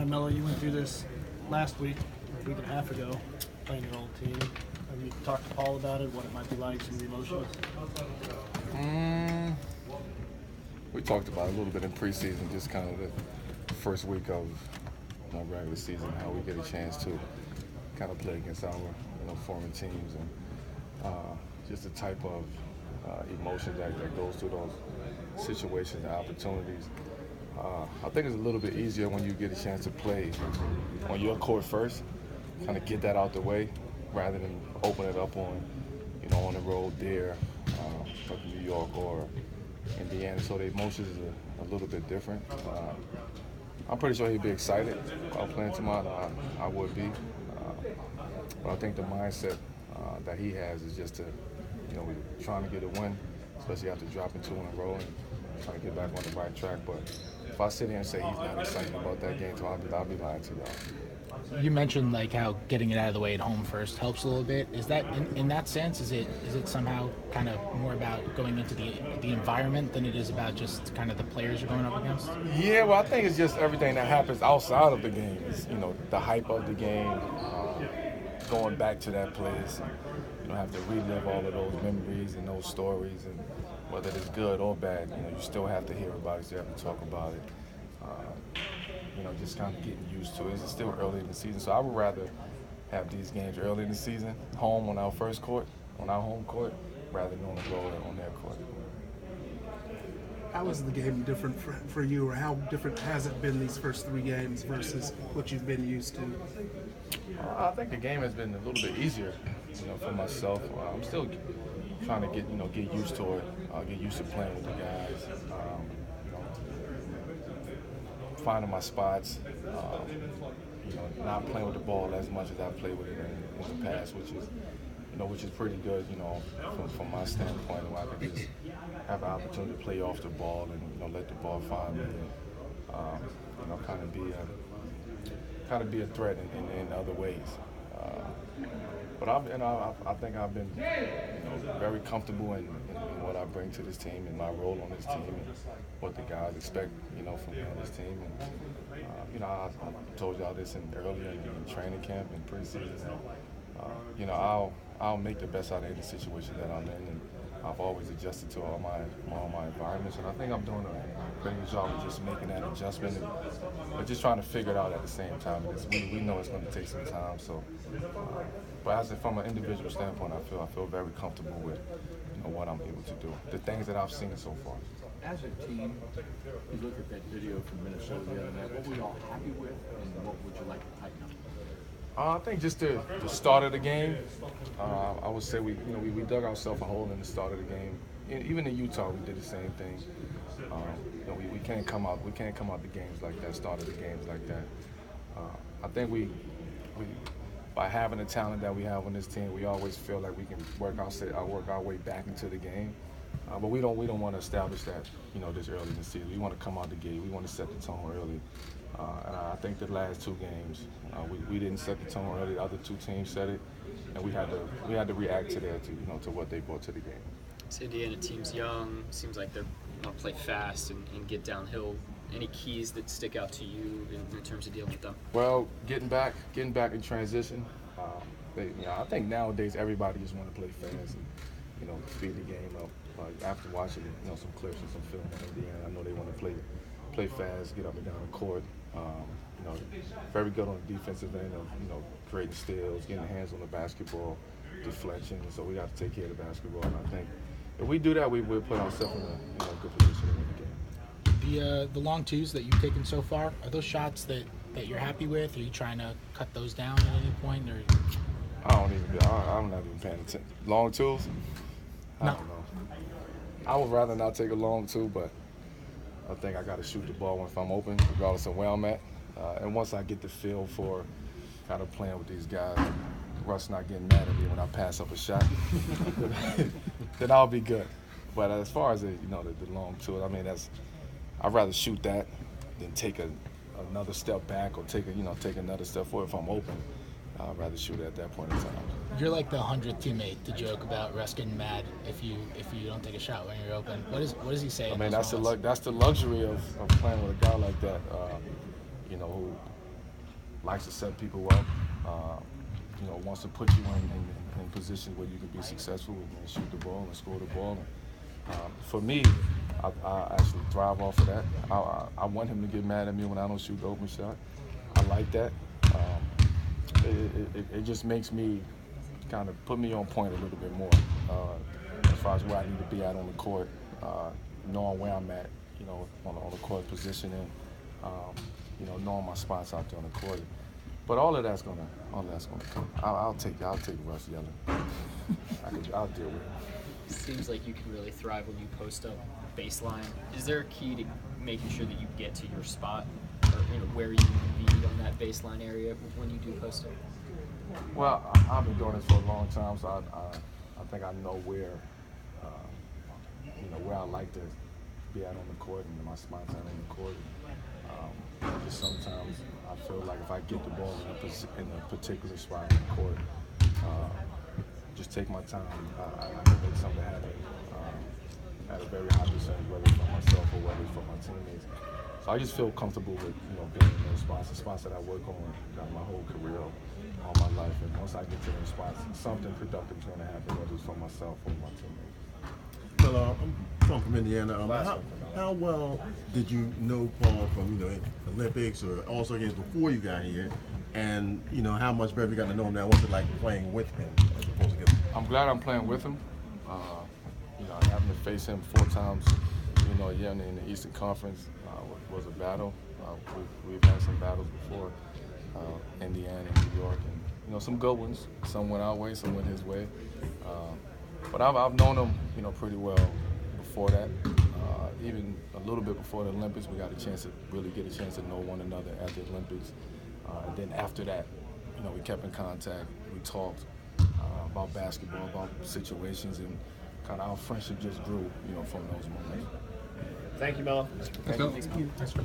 Melo, you went through this last week, or a week and a half ago, playing your old team. Have you talked to Paul about it, what it might be like, some of the emotions? Mm, we talked about it a little bit in preseason, just kind of the first week of regular season, how we get a chance to kind of play against our former teams, and just the type of emotion that goes through those situations and opportunities. I think it's a little bit easier when you get a chance to play on your court first, kind of get that out the way, rather than open it up on the road there, like New York or Indiana. So the emotions is a little bit different. I'm pretty sure he'd be excited about playing tomorrow. I would be. But I think the mindset that he has is just to, we're trying to get a win, especially after dropping two in a row and trying to get back on the right track. But if I sit here and say he's not excited about that game tomorrow, I'll be lying to y'all. You mentioned like how getting it out of the way at home first helps a little bit. Is that in that sense? Is it somehow kind of more about going into the environment than it is about just kind of the players you're going up against? Yeah, well, I think it's just everything that happens outside of the game. It's, the hype of the game, going back to that place. You don't have to relive all of those memories and those stories, and whether it's good or bad, you still have to hear about it. You have to talk about it. Just kind of getting used to it. It's still early in the season, so I would rather have these games early in the season, home on our first court, on our home court, rather than on the road on their court. How is the game different for you, or how different has it been these first three games versus what you've been used to? I think the game has been a little bit easier, for myself. I'm still trying to get used to it, get used to playing with the guys. Finding my spots, not playing with the ball as much as I played with it in the past, which is pretty good, from my standpoint, where I can just have an opportunity to play off the ball and let the ball find me, and kind of be a threat in other ways. But I think I've been very comfortable in what I bring to this team and my role on this team and what the guys expect from me on this team. And I told y'all this earlier in training camp and preseason. I'll make the best out of any situation that I'm in, and I've always adjusted to all my environments, and I think I'm doing a pretty good job of just making that adjustment, but just trying to figure it out at the same time. We know it's going to take some time, so. But from an individual standpoint, I feel very comfortable with what I'm able to do, the things that I've seen so far. As a team, you look at that video from Minnesota the other night. What were you all happy with, and what would you like to tighten up? I think just the start of the game. I would say we dug ourselves a hole in the start of the game. Even in Utah, we did the same thing. We can't come out the games like that. Start of the games like that. I think we by having the talent that we have on this team, we always feel like we can work our way back into the game. But we don't want to establish that this early in the season. We want to come out the gate. We want to set the tone early. And I think the last two games, we didn't set the tone early. The other two teams set it, and we had to react to that to what they brought to the game. This Indiana team's young. Seems like they want to play fast and get downhill. Any keys that stick out to you in terms of dealing with them? Well, getting back in transition. I think nowadays everybody just want to play fast and speed the game up. After watching some clips and some film in Indiana, I know they want to play fast, get up and down the court. Very good on the defensive end of creating steals, getting hands on the basketball, deflection. So we got to take care of the basketball. And I think if we do that, we will put ourselves in a good position to win the game. The long twos that you've taken so far, are those shots that you're happy with? Are you trying to cut those down at any point? Or I'm not even paying attention. Long twos? I don't know. I would rather not take a long two, but I think I got to shoot the ball if I'm open, regardless of where I'm at. And once I get the feel for kind of playing with these guys, Russ not getting mad at me when I pass up a shot, then I'll be good. But as far as the long two, I'd rather shoot that than take another step back or take another step forward if I'm open. I'd rather shoot at that point in time. You're like the 100th teammate to joke about Russ getting mad if you don't take a shot when you're open. What does he say? That's the luxury of playing with a guy like that. likes to set people up. Wants to put you in positions where you can be successful and shoot the ball and score the ball. And, for me, I actually thrive off of that. I want him to get mad at me when I don't shoot the open shot. I like that. It just makes me kind of put me on point a little bit more as far as where I need to be at on the court, knowing where I'm at, on the court positioning, knowing my spots out there on the court. But all of that's gonna come. I'll take Russ yelling. I'll deal with it. Seems like you can really thrive when you post up baseline. Is there a key to making sure that you get to your spot, or where you need to be on that baseline area when you do post up? Well, I've been doing this for a long time, so I think I know where I like to be out on the court and my spots out on the court. Just sometimes I feel like if I get the ball in a particular spot on the court, just take my time, I can make something happen at a very high percentage, whether it's for myself or whether it's for my teammates. So I just feel comfortable with being in those spots, the spots that I work on my whole career, all my life. And once I get to those spots, something productive is going to happen, whether it's for myself or my teammates. Well, I'm from Indiana. How well did you know Paul from Olympics or All-Star games before you got here, and how much better you got to know him now? What's it like playing with him as opposed to against him? I'm glad I'm playing with him. Having to face him 4 times, a year in the Eastern Conference was a battle. We've had some battles before, Indiana and New York, and some good ones. Some went our way, some went his way. But I've known him, pretty well before that. Even a little bit before the Olympics, we got a chance to really get a chance to know one another at the Olympics. And then after that, we kept in contact. We talked about basketball, about situations, and kind of our friendship just grew, from those moments. Thank you, Mel. Thanks for